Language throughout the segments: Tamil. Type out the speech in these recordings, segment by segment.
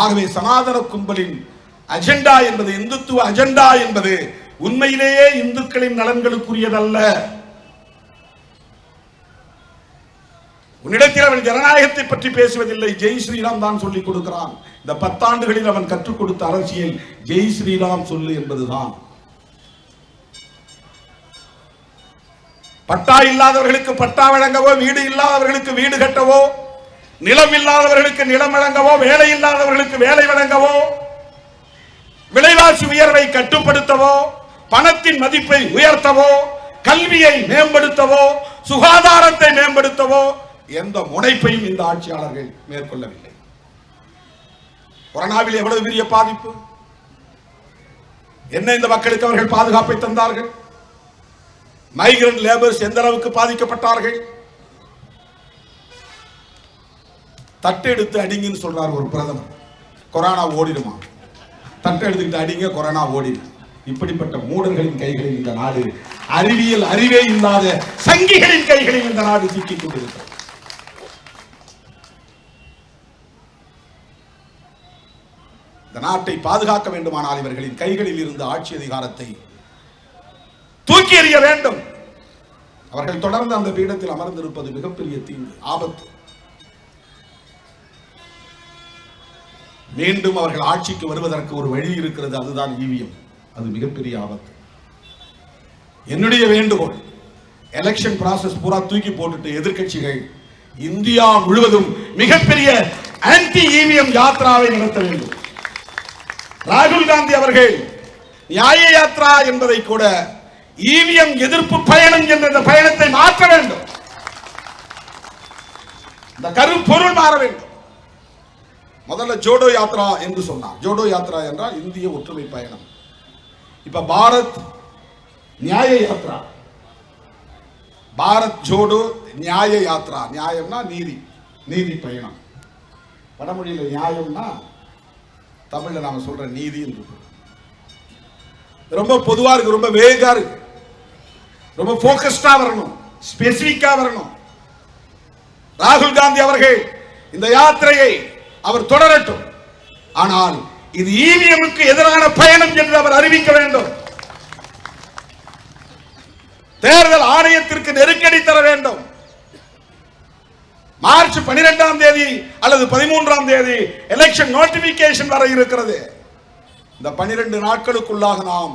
ஆகவே சனாதன கும்பலின் அஜெண்டா என்பது, இந்துத்துவ அஜெண்டா என்பது உண்மையிலேயே இந்துக்களின் நலன்களுக்குரியதல்ல. உன்னிடத்தில் அவன் ஜனநாயகத்தை பற்றி பேசுவதில்லை, ஜெய் ஸ்ரீராம் தான் சொல்லிக் கொடுக்கிறான். இந்த 10 ஆண்டுகளில் அவன் கற்றுக் கொடுத்த அரசியல் ஜெய் ஸ்ரீராம் சொல்லு என்பதுதான். பட்டா இல்லாதவர்களுக்கு பட்டா வழங்கவோ, வீடு இல்லாதவர்களுக்கு வீடு கட்டவோ, நிலம் இல்லாதவர்களுக்கு நிலம் வழங்கவோ, வேலை இல்லாதவர்களுக்கு வேலை வழங்கவோ, விலைவாசி உயர்வை கட்டுப்படுத்தவோ, பணத்தின் மதிப்பை உயர்த்தவோ, கல்வியை மேம்படுத்தவோ, சுகாதாரத்தை மேம்படுத்தவோ எந்த முனைப்பையும் இந்த ஆட்சியாளர்கள் மேற்கொள்ளவில்லை. கொரோனாவில் எவ்வளவு பெரிய பாதிப்பு, என்ன இந்த மக்களுக்கு அவர்கள் பாதுகாப்பை தந்தார்கள்? மைக்ரண்ட் லேபர்ஸ் எந்த அளவுக்கு பாதிக்கப்பட்டார்கள்? தட்டு எடுத்து அடிங்கன்னு சொல்றார் ஒரு பிரதமர். கொரோனா ஓடிடுமா? தட்டு எடுத்துக்கிட்டு அடிங்க, கொரோனா ஓடிடும். இப்படிப்பட்ட மூடர்களின் கைகளில் இந்த நாடு, அறிவியல் அறிவே இல்லாத சங்கிகளின் கைகளில் இந்த நாடு சிக்கிக் கொண்டிருக்கிறது. இந்த நாட்டை பாதுகாக்க வேண்டுமானால் இவர்களின் கைகளில் இருந்து ஆட்சி அதிகாரத்தை தூக்கி எறிய வேண்டும். அவர்கள் தொடர்ந்து அந்த பீடத்தில் அமர்ந்திருப்பது மிகப்பெரிய தீங்கு, ஆபத்து. மீண்டும் அவர்கள் ஆட்சிக்கு வருவதற்கு ஒரு வழி இருக்கிறது, அதுதான் ஈவிஎம். அது மிகப்பெரிய ஆபத்து. என்னுடைய வேண்டுகோள், எலெக்ஷன் ப்ராசஸ் பூரா தூக்கி போட்டுட்டு எதிர்க்கட்சிகள் இந்தியா முழுவதும் மிகப்பெரிய ஆன்டி ஈவிஎம் யாத்ராவை நடத்த வேண்டும். ராகுல் காந்தி அவர்கள் நியாய யாத்ரா என்பதை கூட ஈவிஎம் எதிர்ப்பு பயணம் என்ற இந்த பயணத்தை மாற்ற வேண்டும். இந்த கருப்பொருள் மாற வேண்டும். முதல்ல ஜோடோ யாத்ரா என்று சொன்னார். ஜோடோ யாத்ரா என்றால் இந்திய ஒற்றுமை பயணம். இப்ப பாரத் நியாய யாத்ரா, பாரத் ஜோடோ நியாய யாத்ரா. நியாயம்னா நீதி, நீதி பயணம். வடமொழியில் நியாயம்னா தமிழ்ல நாம சொல்ற நீதி என்று. ரொம்ப பொதுவா இருக்கு, ரொம்ப வேகா இருக்கு, ரொம்ப போக்கஸ்டா வரணும், ஸ்பெசிபிக்கா வரணும். ராகுல் காந்தி அவர்கள் இந்த யாத்திரையை அவர் தொடரட்டும். ஆனால் இது ஈவிஎம்க்கு எதிரான பயணம் என்று அவர் அறிவிக்க வேண்டும். தேர்தல் ஆணையத்திற்கு நெருக்கடி தர வேண்டும். மார்ச் 12ஆம் தேதி அல்லது 13ஆம் தேதி எலெக்ஷன் நோட்டிபிகேஷன் வர இருக்கிறது. இந்த 12 நாட்களுக்குள்ளாக நாம்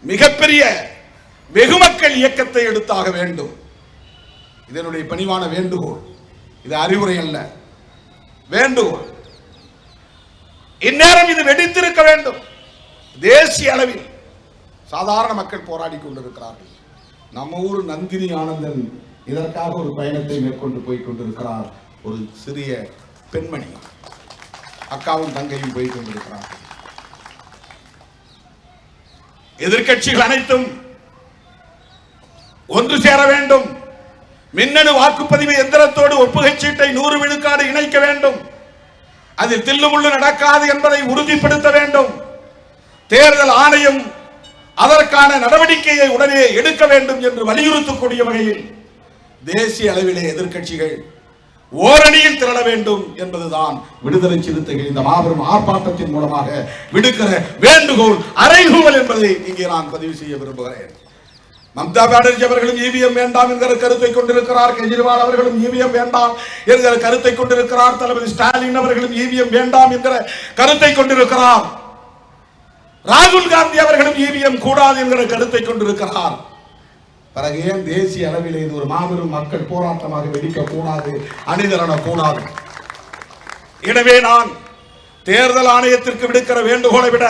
மிகப்பெரிய வெகுமக்கள் இயக்கத்தை எடுத்தாக வேண்டும். இதனுடைய பணிவான வேண்டுகோள், இது அறிவுரை அல்ல, வேண்டுகோள். இந்நேரம் இது வெடித்திருக்க வேண்டும். தேசிய அளவில் சாதாரண மக்கள் போராடி கொண்டிருக்கிறார்கள். நம்ம ஊர் நந்தினி ஆனந்தன் இதற்காக ஒரு பயணத்தை மேற்கொண்டு போய் கொண்டிருக்கிறார். ஒரு சிறிய பெண்மணி, அக்காவும் தங்கையும் போய் கொண்டிருக்கிறார்கள். எதிர்க்கட்சிகள் அனைத்தும் ஒன்று சேர வேண்டும். மின்னணு வாக்குப்பதிவு எந்திரத்தோடு ஒப்புகை சீட்டை 100 விழுக்காடு இணைக்க வேண்டும். அதில் தில்லுமுள்ளு நடக்காது என்பதை உறுதிப்படுத்த வேண்டும். தேர்தல் ஆணையம் அதற்கான நடவடிக்கையை உடனே எடுக்க வேண்டும் என்று வலியுறுத்தக்கூடிய வகையில் தேசிய அளவிலே எதிர்க்கட்சிகள் ஓரணியில் திரள வேண்டும் என்பதுதான் விடுதலை சிறுத்தைகள் இந்த மாபெரும் ஆர்ப்பாட்டத்தின் மூலமாக விடுக்கிற வேண்டுகோள், அறைகூவல் என்பதை இங்கே நான் பதிவு செய்ய விரும்புகிறேன். மம்தா பானர்ஜி அவர்களும் ஈவிஎம் வேண்டாம் என்கிற கருத்தை கொண்டிருக்கிறார். கெஜ்ரிவால் அவர்களும் ஈவிஎம் வேண்டாம் என்கிற கருத்தை கொண்டிருக்கிறார். தளபதி ஸ்டாலின் அவர்களும் ஈவிஎம் வேண்டாம் என்கிற கருத்தை கொண்டிருக்கிறார். ராகுல் காந்தி அவர்களும் ஈவிஎம் கூடாது என்கிற கருத்தை கொண்டிருக்கிறார். பிறகு ஏன் தேசிய அளவில் இது ஒரு மாபெரும் மக்கள் போராட்டமாக வெடிக்க கூடாது, அணிதிரள கூடாது? எனவே நான் தேர்தல் ஆணையத்திற்கு விடுக்கிற வேண்டுகோளை விட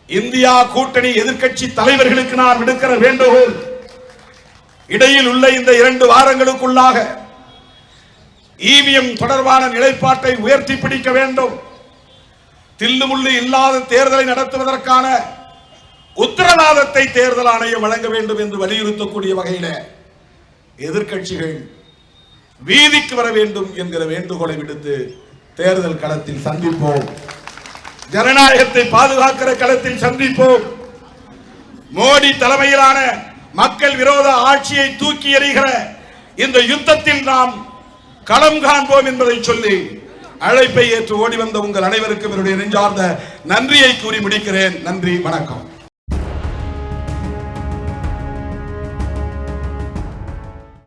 இந்தியா கூட்டணி எதிர்க்கட்சி தலைவர்களுக்கு நான் விடுக்கிற வேண்டுகோள், இடையில் உள்ள இந்த 2 வாரங்களுக்குள்ளாக ஈவிஎம் தொடர்பான நிலைப்பாட்டை உயர்த்தி பிடிக்க வேண்டும். தில்லுமுள்ளு இல்லாத தேர்தலை நடத்துவதற்கான உத்தரவாதத்தை தேர்தல் ஆணையம் வழங்க வேண்டும் என்று வலியுறுத்தக்கூடிய வகையில் எதிர்க்கட்சிகள் வீதிக்கு வர வேண்டும் என்கிற வேண்டுகோளை விடுத்து தேர்தல் களத்தில் சந்திப்போம். ஜனநாயகத்தை பாதுகாக்கிற களத்தில் சந்திப்போம். மோடி தலைமையிலான மக்கள் விரோத ஆட்சியை தூக்கி எறிகிற இந்த யுத்தத்தில் நாம் களம் காண்போம் என்பதை சொல்லி அழைப்பை ஏற்று ஓடி வந்த உங்கள் அனைவருக்கும் என்னுடைய நெஞ்சார்ந்த நன்றியை கூறி முடிக்கிறேன். நன்றி, வணக்கம்.